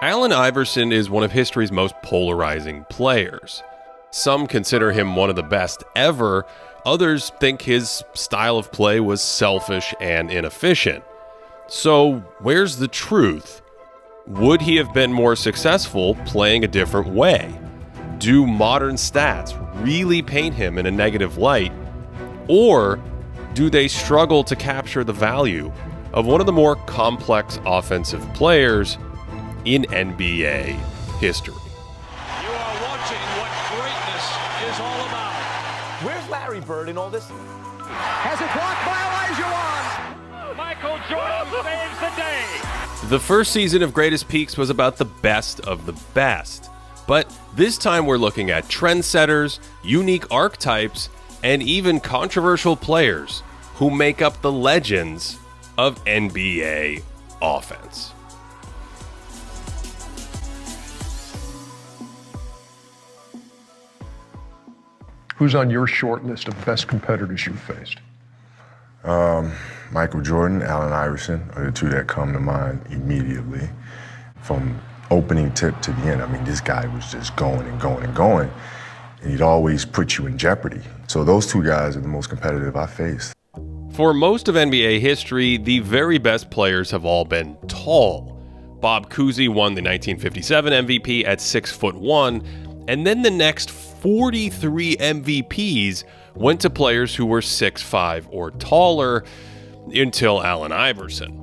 Allen Iverson is one of history's most polarizing players. Some consider him one of the best ever. Others think his style of play was selfish and inefficient. So, where's the truth? Would he have been more successful playing a different way? Do modern stats really paint him in a negative light? Or do they struggle to capture the value of one of the more complex offensive players in NBA history? You are watching what greatness is all about. Where's Larry Bird in all this? Has it blocked by Elijah Wan. Michael Jordan saves the day. The first season of Greatest Peaks was about the best of the best. But this time we're looking at trendsetters, unique archetypes, and even controversial players who make up the legends of NBA offense. Who's on your short list of best competitors you've faced? Michael Jordan, Allen Iverson are the two that come to mind immediately. From opening tip to the end, I mean, this guy was just going and going and going, and he'd always put you in jeopardy. So those two guys are the most competitive I faced. For most of NBA history, the very best players have all been tall. Bob Cousy won the 1957 MVP at 6'1", and then the next 43 MVPs went to players who were 6'5" or taller until Allen Iverson.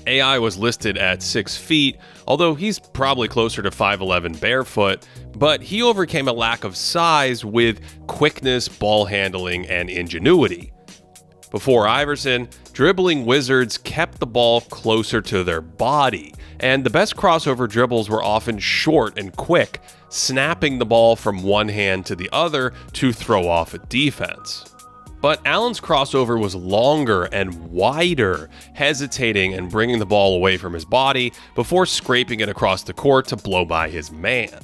AI was listed at 6 feet, although he's probably closer to 5'11" barefoot, but he overcame a lack of size with quickness, ball handling, and ingenuity. Before Iverson, dribbling wizards kept the ball closer to their body, and the best crossover dribbles were often short and quick, snapping the ball from one hand to the other to throw off a defense. But Allen's crossover was longer and wider, hesitating and bringing the ball away from his body before scraping it across the court to blow by his man.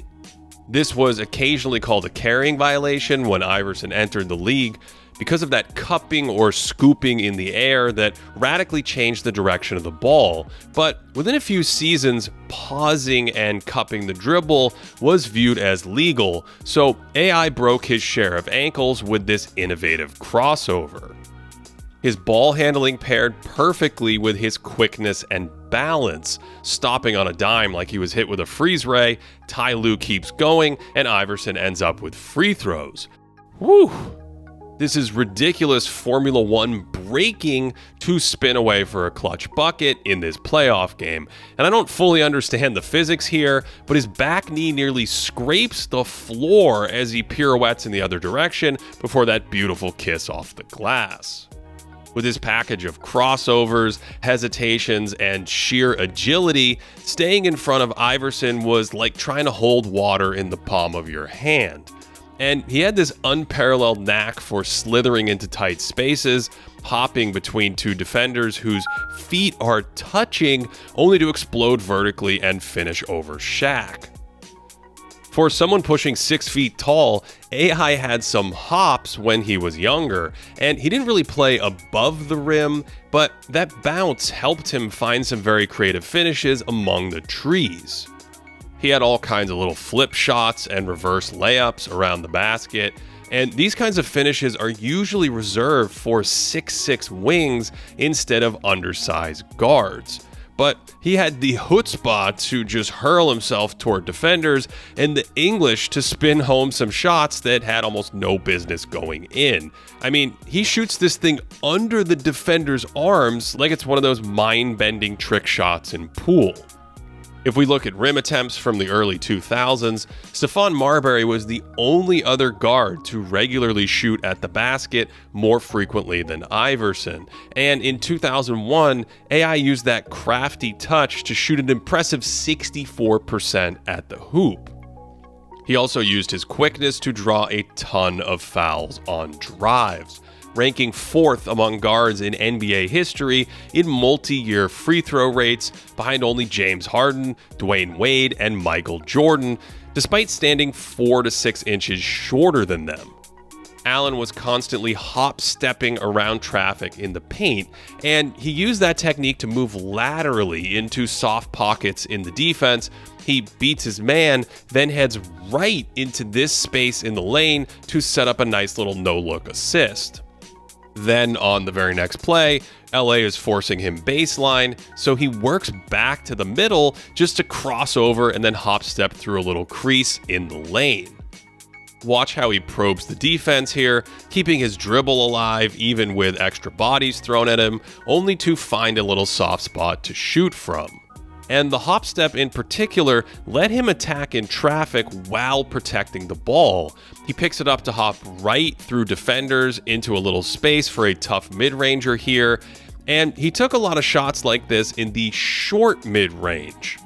This was occasionally called a carrying violation when Iverson entered the league because of that cupping or scooping in the air that radically changed the direction of the ball. But within a few seasons, pausing and cupping the dribble was viewed as legal, so AI broke his share of ankles with this innovative crossover. His ball handling paired perfectly with his quickness and balance, stopping on a dime like he was hit with a freeze ray. Ty Lue keeps going, and Iverson ends up with free throws. Whew! This is ridiculous Formula One braking to spin away for a clutch bucket in this playoff game. And I don't fully understand the physics here, but his back knee nearly scrapes the floor as he pirouettes in the other direction before that beautiful kiss off the glass. With his package of crossovers, hesitations, and sheer agility, staying in front of Iverson was like trying to hold water in the palm of your hand. And he had this unparalleled knack for slithering into tight spaces, hopping between two defenders whose feet are touching, only to explode vertically and finish over Shaq. For someone pushing 6 feet tall, AI had some hops when he was younger, and he didn't really play above the rim, but that bounce helped him find some very creative finishes among the trees. He had all kinds of little flip shots and reverse layups around the basket, and these kinds of finishes are usually reserved for 6'6" wings instead of undersized guards. But he had the chutzpah to just hurl himself toward defenders and the English to spin home some shots that had almost no business going in. I mean, he shoots this thing under the defender's arms like it's one of those mind-bending trick shots in pool. If we look at rim attempts from the early 2000s, Stephon Marbury was the only other guard to regularly shoot at the basket more frequently than Iverson. And in 2001, AI used that crafty touch to shoot an impressive 64% at the hoop. He also used his quickness to draw a ton of fouls on drives, ranking 4th among guards in NBA history in multi-year free throw rates, behind only James Harden, Dwayne Wade, and Michael Jordan, despite standing 4 to 6 inches shorter than them. Allen was constantly hop-stepping around traffic in the paint, and he used that technique to move laterally into soft pockets in the defense. He beats his man, then heads right into this space in the lane to set up a nice little no-look assist. Then on the very next play, LA is forcing him baseline, so he works back to the middle just to cross over and then hop step through a little crease in the lane. Watch how he probes the defense here, keeping his dribble alive even with extra bodies thrown at him, only to find a little soft spot to shoot from. And the hop step in particular let him attack in traffic while protecting the ball. He picks it up to hop right through defenders into a little space for a tough mid-ranger here, and he took a lot of shots like this in the short mid-range.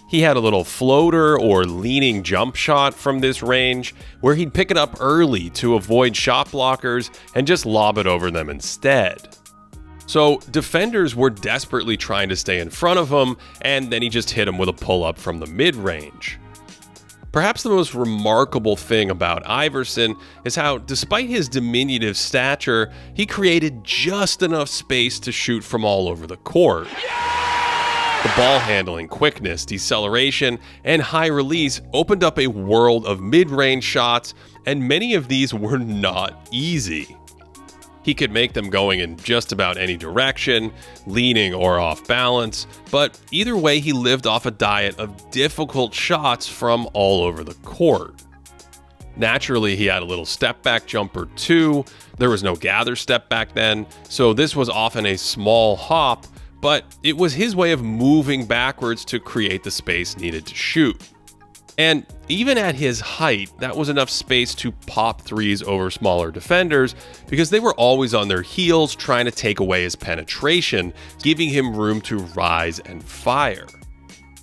He had a little floater or leaning jump shot from this range where he'd pick it up early to avoid shot blockers and just lob it over them instead. So defenders were desperately trying to stay in front of him, and then he just hit him with a pull-up from the mid-range. Perhaps the most remarkable thing about Iverson is how, despite his diminutive stature, he created just enough space to shoot from all over the court. The ball handling, quickness, deceleration, and high release opened up a world of mid-range shots, and many of these were not easy. He could make them going in just about any direction, leaning or off balance, but either way he lived off a diet of difficult shots from all over the court. Naturally, he had a little step back jumper too. There was no gather step back then, so this was often a small hop, but it was his way of moving backwards to create the space needed to shoot. And even at his height, that was enough space to pop threes over smaller defenders because they were always on their heels trying to take away his penetration, giving him room to rise and fire.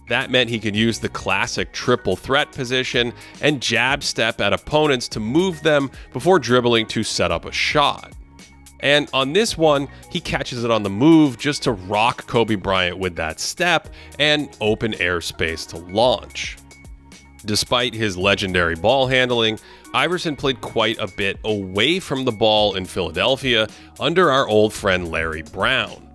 That meant he could use the classic triple threat position and jab step at opponents to move them before dribbling to set up a shot. And on this one, he catches it on the move just to rock Kobe Bryant with that step and open airspace to launch. Despite his legendary ball handling, Iverson played quite a bit away from the ball in Philadelphia under our old friend Larry Brown.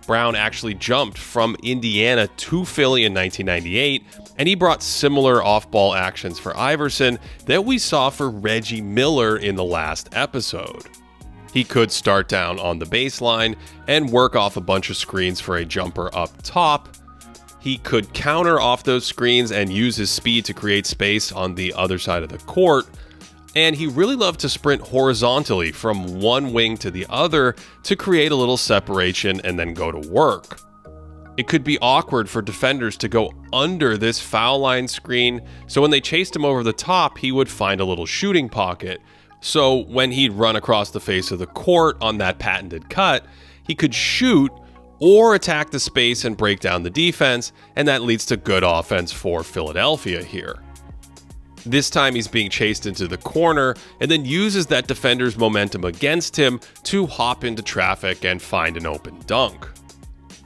Brown actually jumped from Indiana to Philly in 1998, and he brought similar off-ball actions for Iverson that we saw for Reggie Miller in the last episode. He could start down on the baseline and work off a bunch of screens for a jumper up top. He could counter off those screens and use his speed to create space on the other side of the court. And he really loved to sprint horizontally from one wing to the other to create a little separation and then go to work. It could be awkward for defenders to go under this foul line screen, so when they chased him over the top, he would find a little shooting pocket. So when he'd run across the face of the court on that patented cut, he could shoot or attack the space and break down the defense, and that leads to good offense for Philadelphia here. This time he's being chased into the corner and then uses that defender's momentum against him to hop into traffic and find an open dunk.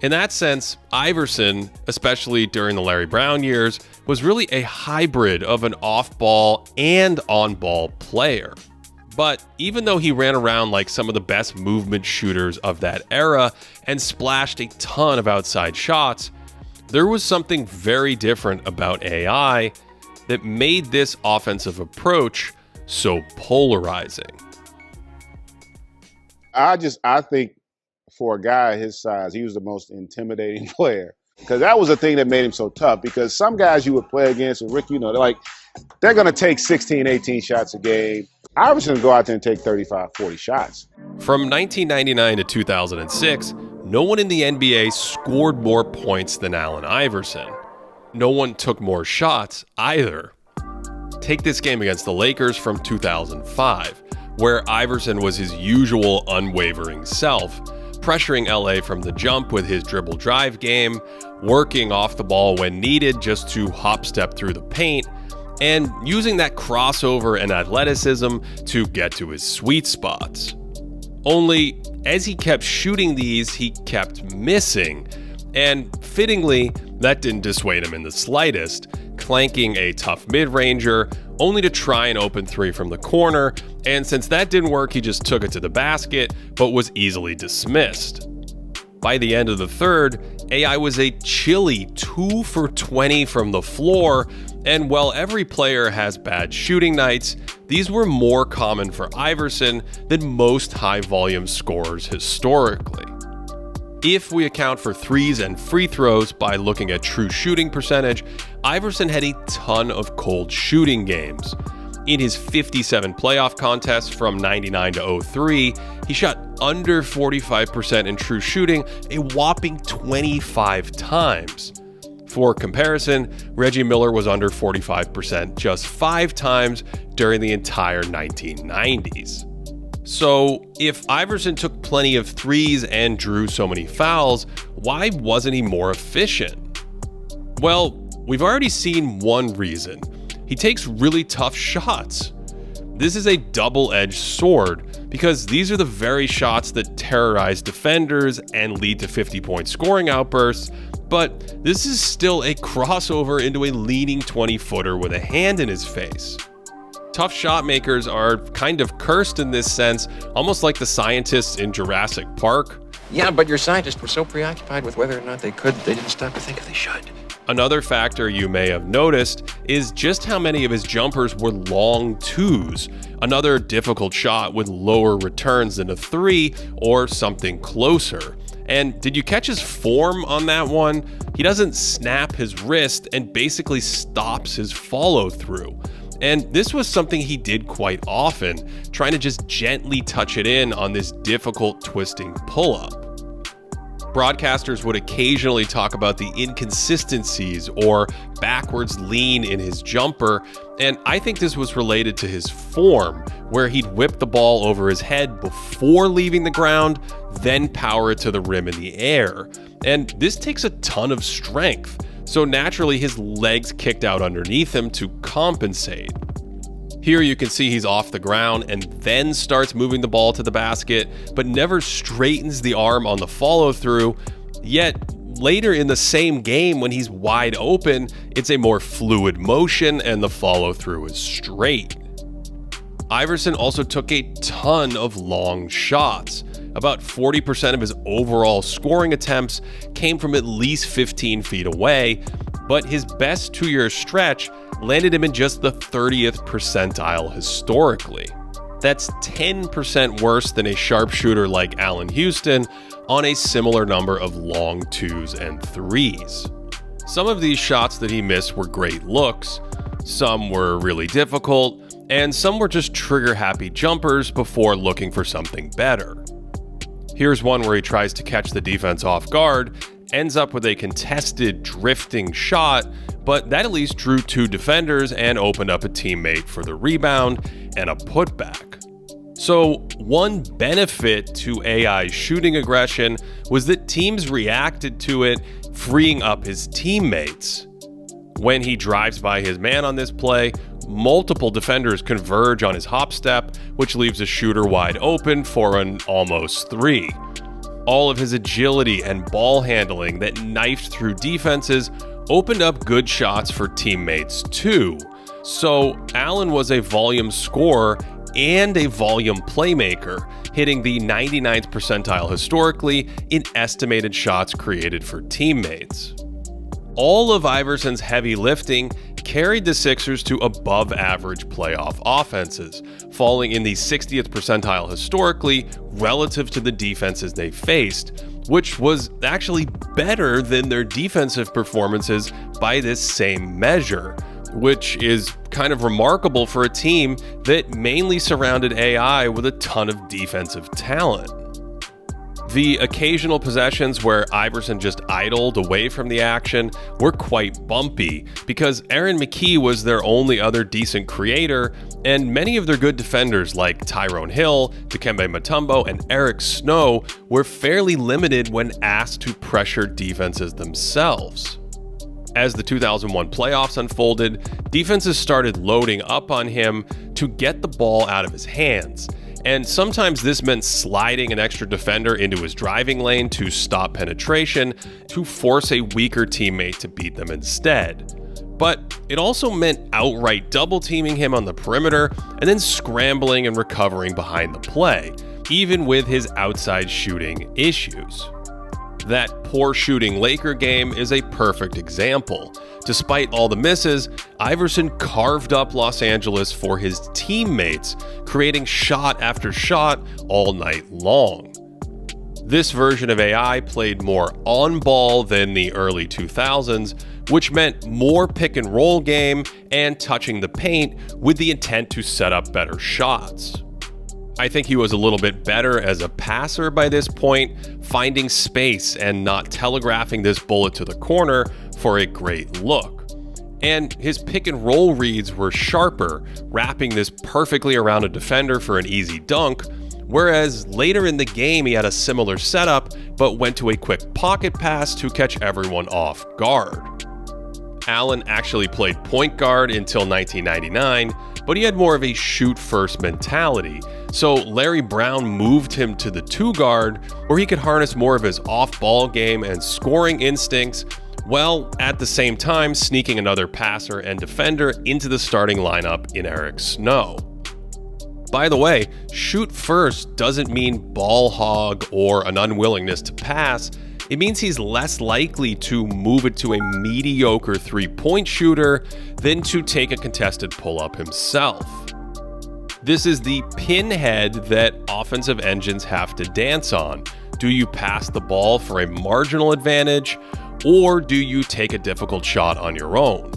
In that sense, Iverson, especially during the Larry Brown years, was really a hybrid of an off-ball and on-ball player. But even though he ran around like some of the best movement shooters of that era and splashed a ton of outside shots, there was something very different about AI that made this offensive approach so polarizing. I think for a guy his size, he was the most intimidating player. Because that was the thing that made him so tough. Because some guys you would play against, and Rick, they're going to take 16, 18 shots a game. Iverson would go out there and take 35, 40 shots. From 1999 to 2006, no one in the NBA scored more points than Allen Iverson. No one took more shots either. Take this game against the Lakers from 2005, where Iverson was his usual unwavering self, pressuring LA from the jump with his dribble drive game, working off the ball when needed just to hop step through the paint, and using that crossover and athleticism to get to his sweet spots. Only, as he kept shooting these, he kept missing, and fittingly, that didn't dissuade him in the slightest, clanking a tough mid-ranger only to try an open three from the corner, and since that didn't work, he just took it to the basket, but was easily dismissed. By the end of the third, AI was a chilly 2 for 20 from the floor, and while every player has bad shooting nights, these were more common for Iverson than most high-volume scorers historically. If we account for threes and free throws by looking at true shooting percentage, Iverson had a ton of cold shooting games. In his 57 playoff contests from 99 to 03, he shot under 45% in true shooting a whopping 25 times. For comparison, Reggie Miller was under 45% just 5 times during the entire 1990s. So, if Iverson took plenty of threes and drew so many fouls, why wasn't he more efficient? Well, we've already seen one reason. He takes really tough shots. This is a double-edged sword because these are the very shots that terrorize defenders and lead to 50-point scoring outbursts, but this is still a crossover into a leaning 20-footer with a hand in his face. Tough shot makers are kind of cursed in this sense, almost like the scientists in Jurassic Park. Yeah, but your scientists were so preoccupied with whether or not they could, they didn't stop to think if they should. Another factor you may have noticed is just how many of his jumpers were long twos, another difficult shot with lower returns than a three or something closer. And did you catch his form on that one? He doesn't snap his wrist and basically stops his follow-through. And this was something he did quite often, trying to just gently touch it in on this difficult twisting pull-up. Broadcasters would occasionally talk about the inconsistencies or backwards lean in his jumper, and I think this was related to his form, where he'd whip the ball over his head before leaving the ground, then power it to the rim in the air. And this takes a ton of strength, so naturally his legs kicked out underneath him to compensate. Here you can see he's off the ground and then starts moving the ball to the basket, but never straightens the arm on the follow-through. Yet later in the same game, when he's wide open, it's a more fluid motion and the follow-through is straight. Iverson also took a ton of long shots. About 40% of his overall scoring attempts came from at least 15 feet away, but his best 2-year stretch landed him in just the 30th percentile historically. That's 10% worse than a sharpshooter like Allen Houston on a similar number of long twos and threes. Some of these shots that he missed were great looks, some were really difficult, and some were just trigger-happy jumpers before looking for something better. Here's one where he tries to catch the defense off guard, ends up with a contested drifting shot, but that at least drew 2 defenders and opened up a teammate for the rebound and a putback. So one benefit to AI's shooting aggression was that teams reacted to it, freeing up his teammates. When he drives by his man on this play, multiple defenders converge on his hop step, which leaves a shooter wide open for an almost three. All of his agility and ball handling that knifed through defenses opened up good shots for teammates too. So Allen was a volume scorer and a volume playmaker, hitting the 99th percentile historically in estimated shots created for teammates. All of Iverson's heavy lifting carried the Sixers to above-average playoff offenses, falling in the 60th percentile historically relative to the defenses they faced, which was actually better than their defensive performances by this same measure, which is kind of remarkable for a team that mainly surrounded AI with a ton of defensive talent. The occasional possessions where Iverson just idled away from the action were quite bumpy because Aaron McKie was their only other decent creator, and many of their good defenders like Tyrone Hill, Dikembe Mutombo, and Eric Snow were fairly limited when asked to pressure defenses themselves. As the 2001 playoffs unfolded, defenses started loading up on him to get the ball out of his hands. And sometimes this meant sliding an extra defender into his driving lane to stop penetration, to force a weaker teammate to beat them instead. But It also meant outright double-teaming him on the perimeter and then scrambling and recovering behind the play, even with his outside shooting issues. That poor shooting Laker game is a perfect example. Despite all the misses, Iverson carved up Los Angeles for his teammates, creating shot after shot all night long. This version of AI played more on-ball than the early 2000s, which meant more pick-and-roll game and touching the paint with the intent to set up better shots. I think he was a little bit better as a passer by this point, finding space and not telegraphing this bullet to the corner for a great look. And his pick-and-roll reads were sharper, wrapping this perfectly around a defender for an easy dunk, whereas later in the game he had a similar setup but went to a quick pocket pass to catch everyone off guard. Allen actually played point guard until 1999, but he had more of a shoot-first mentality, so Larry Brown moved him to the 2 guard where he could harness more of his off-ball game and scoring instincts, while at the same time sneaking another passer and defender into the starting lineup in Eric Snow. By the way, shoot first doesn't mean ball hog or an unwillingness to pass. It means he's less likely to move it to a mediocre three-point shooter than to take a contested pull-up himself. This is the pinhead that offensive engines have to dance on. Do you pass the ball for a marginal advantage, or do you take a difficult shot on your own?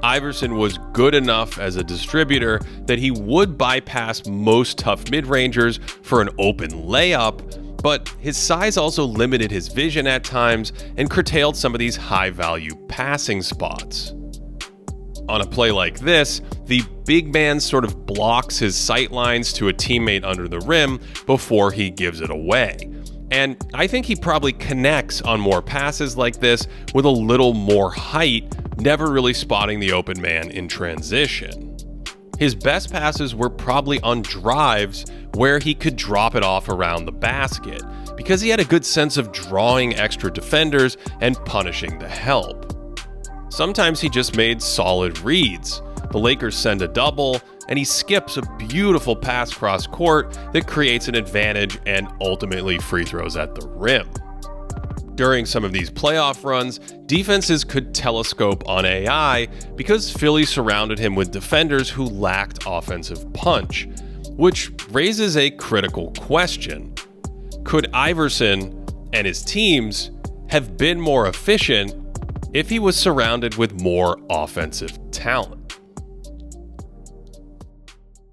Iverson was good enough as a distributor that he would bypass most tough mid-rangers for an open layup, but his size also limited his vision at times and curtailed some of these high-value passing spots. On a play like this, the big man sort of blocks his sight lines to a teammate under the rim before he gives it away. And I think he probably connects on more passes like this with a little more height, never really spotting the open man in transition. His best passes were probably on drives where he could drop it off around the basket, because he had a good sense of drawing extra defenders and punishing the help. Sometimes he just made solid reads. The Lakers send a double, and he skips a beautiful pass cross court that creates an advantage and ultimately free throws at the rim. During some of these playoff runs, defenses could telescope on AI because Philly surrounded him with defenders who lacked offensive punch, which raises a critical question. Could Iverson and his teams have been more efficient if he was surrounded with more offensive talent?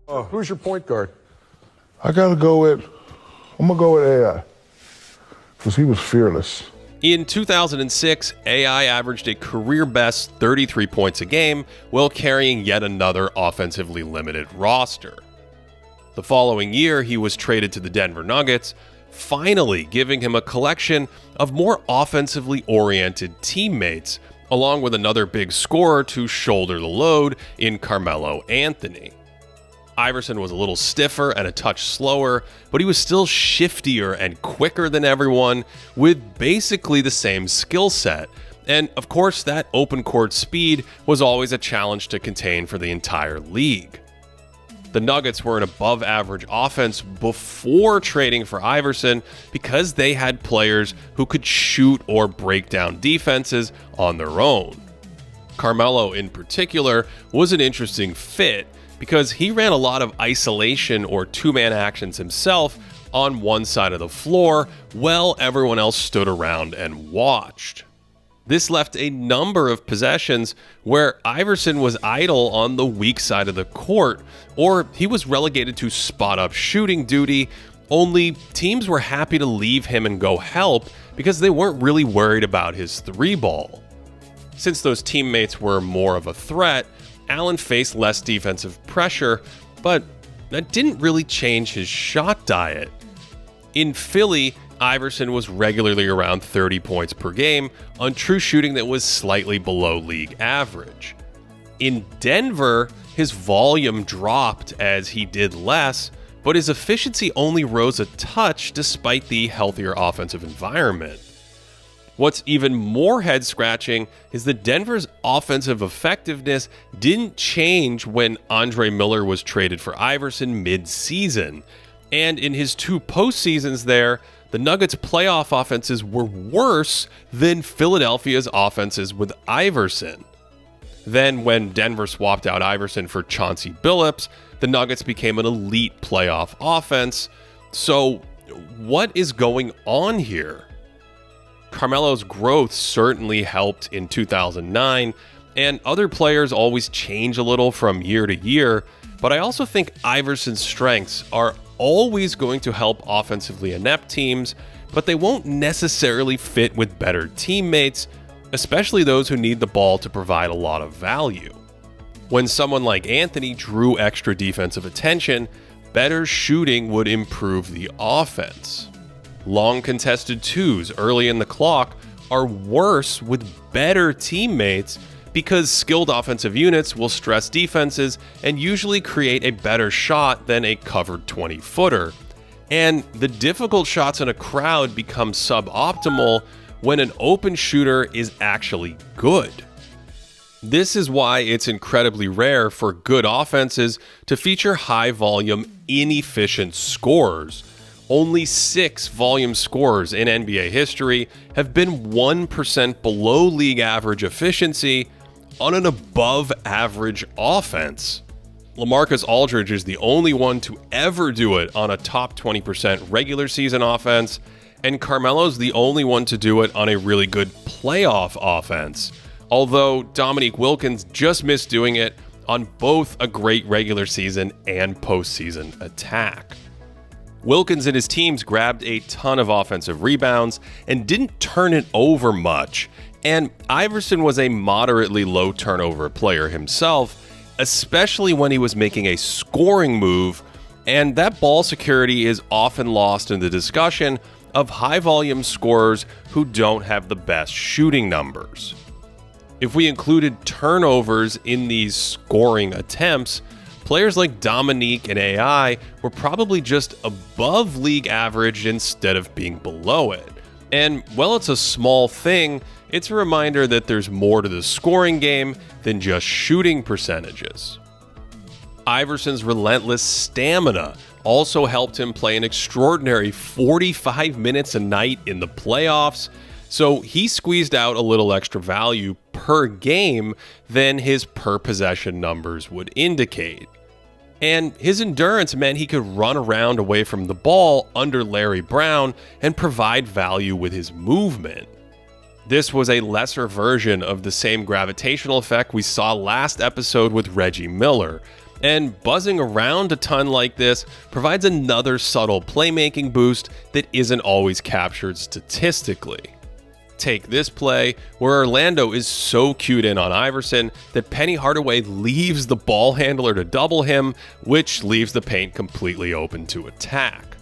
Who's your point guard? I'm gonna go with AI, because he was fearless. In 2006, AI averaged a career-best 33 points a game while carrying yet another offensively limited roster. The following year, he was traded to the Denver Nuggets, finally giving him a collection of more offensively oriented teammates, along with another big scorer to shoulder the load in Carmelo Anthony. Iverson was a little stiffer and a touch slower, but he was still shiftier and quicker than everyone, with basically the same skill set. And of course, that open court speed was always a challenge to contain for the entire league. The Nuggets were an above average offense before trading for Iverson because they had players who could shoot or break down defenses on their own. Carmelo, in particular, was an interesting fit because he ran a lot of isolation or two-man actions himself on one side of the floor while everyone else stood around and watched. This left a number of possessions where Iverson was idle on the weak side of the court, or he was relegated to spot-up shooting duty, only teams were happy to leave him and go help because they weren't really worried about his three ball. Since those teammates were more of a threat, Allen faced less defensive pressure, but that didn't really change his shot diet. In Philly, Iverson was regularly around 30 points per game on true shooting that was slightly below league average. In Denver, his volume dropped as he did less, but his efficiency only rose a touch despite the healthier offensive environment. What's even more head-scratching is that Denver's offensive effectiveness didn't change when Andre Miller was traded for Iverson mid-season. And in his 2 postseasons there, the Nuggets' playoff offenses were worse than Philadelphia's offenses with Iverson. Then when Denver swapped out Iverson for Chauncey Billups, the Nuggets became an elite playoff offense. So what is going on here? Carmelo's growth certainly helped in 2009, and other players always change a little from year to year, but I also think Iverson's strengths are always going to help offensively inept teams, but they won't necessarily fit with better teammates, especially those who need the ball to provide a lot of value. When someone like Anthony drew extra defensive attention, better shooting would improve the offense. Long contested 2s early in the clock are worse with better teammates because skilled offensive units will stress defenses and usually create a better shot than a covered 20-footer. And the difficult shots in a crowd become suboptimal when an open shooter is actually good. This is why it's incredibly rare for good offenses to feature high-volume, inefficient scorers. Only 6 volume scorers in NBA history have been 1% below league average efficiency on an above-average offense. LaMarcus Aldridge is the only one to ever do it on a top 20% regular season offense, and Carmelo's the only one to do it on a really good playoff offense, although Dominique Wilkins just missed doing it on both a great regular season and postseason attack. Wilkins and his teams grabbed a ton of offensive rebounds and didn't turn it over much, and Iverson was a moderately low turnover player himself, especially when he was making a scoring move, and that ball security is often lost in the discussion of high-volume scorers who don't have the best shooting numbers. If we included turnovers in these scoring attempts, players like Dominique and AI were probably just above league average instead of being below it. And while it's a small thing, it's a reminder that there's more to the scoring game than just shooting percentages. Iverson's relentless stamina also helped him play an extraordinary 45 minutes a night in the playoffs, so he squeezed out a little extra value per game than his per possession numbers would indicate. And his endurance meant he could run around away from the ball under Larry Brown and provide value with his movement. This was a lesser version of the same gravitational effect we saw last episode with Reggie Miller, and buzzing around a ton like this provides another subtle playmaking boost that isn't always captured statistically. Take this play, where Orlando is so cued in on Iverson that Penny Hardaway leaves the ball handler to double him, which leaves the paint completely open to attack.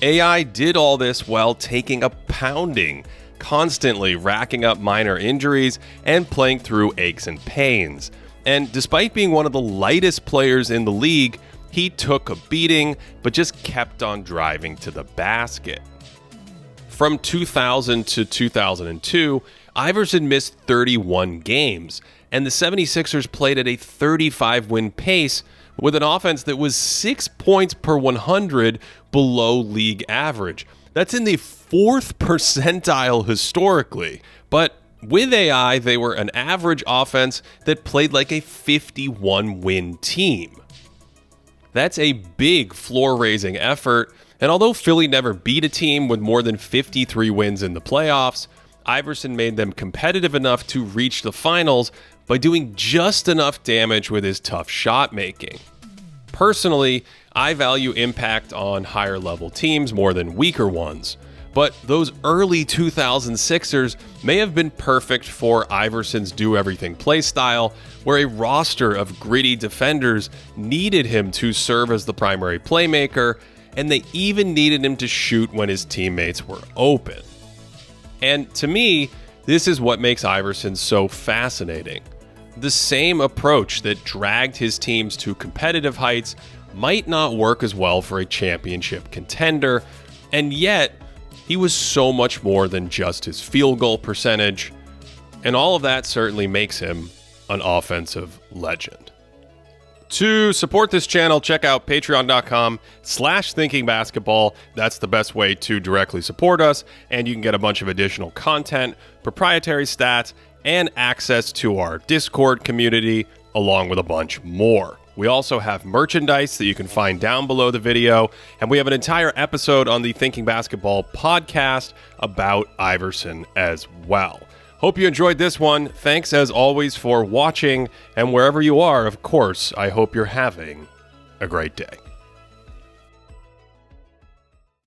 AI did all this while taking a pounding, constantly racking up minor injuries and playing through aches and pains. And despite being one of the lightest players in the league, he took a beating, but just kept on driving to the basket. From 2000 to 2002, Iverson missed 31 games, and the 76ers played at a 35-win pace with an offense that was 6 points per 100 below league average. That's in the 4th percentile historically. But with AI, they were an average offense that played like a 51-win team. That's a big floor-raising effort, and although Philly never beat a team with more than 53 wins in the playoffs, Iverson made them competitive enough to reach the finals by doing just enough damage with his tough shot making. Personally, I value impact on higher level teams more than weaker ones, but those early 2006ers may have been perfect for Iverson's do-everything playstyle, where a roster of gritty defenders needed him to serve as the primary playmaker, and they even needed him to shoot when his teammates were open. And to me, this is what makes Iverson so fascinating. The same approach that dragged his teams to competitive heights might not work as well for a championship contender, and yet he was so much more than just his field goal percentage, and all of that certainly makes him an offensive legend. To support this channel, check out patreon.com/thinkingbasketball. That's the best way to directly support us, and you can get a bunch of additional content, proprietary stats, and access to our Discord community, along with a bunch more. We also have merchandise that you can find down below the video, and we have an entire episode on the Thinking Basketball podcast about Iverson as well. Hope you enjoyed this one. Thanks as always for watching, and wherever you are, of course, I hope you're having a great day.